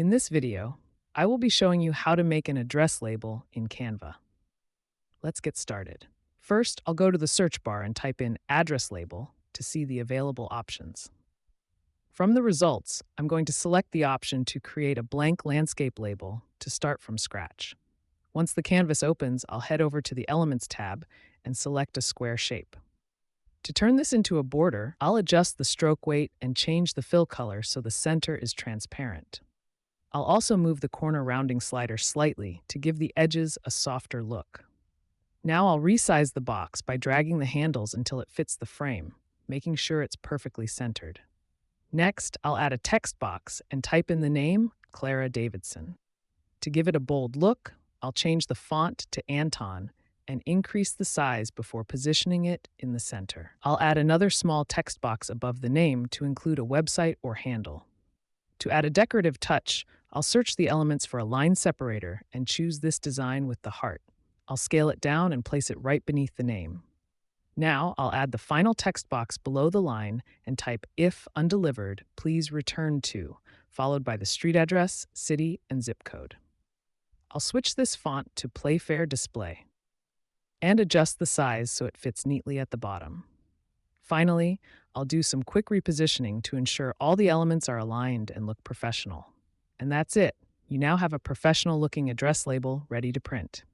In this video, I will be showing you how to make an address label in Canva. Let's get started. First, I'll go to the search bar and type in address label to see the available options. From the results, I'm going to select the option to create a blank landscape label to start from scratch. Once the canvas opens, I'll head over to the Elements tab and select a square shape. To turn this into a border, I'll adjust the stroke weight and change the fill color so the center is transparent. I'll also move the corner rounding slider slightly to give the edges a softer look. Now I'll resize the box by dragging the handles until it fits the frame, making sure it's perfectly centered. Next, I'll add a text box and type in the name, Clara Davidson. To give it a bold look, I'll change the font to Anton and increase the size before positioning it in the center. I'll add another small text box above the name to include a website or handle. To add a decorative touch, I'll search the elements for a line separator and choose this design with the heart. I'll scale it down and place it right beneath the name. Now I'll add the final text box below the line and type "If undelivered, please return to," followed by the street address, city, and zip code. I'll switch this font to Playfair Display and adjust the size so it fits neatly at the bottom. Finally, I'll do some quick repositioning to ensure all the elements are aligned and look professional. And that's it. You now have a professional-looking address label ready to print.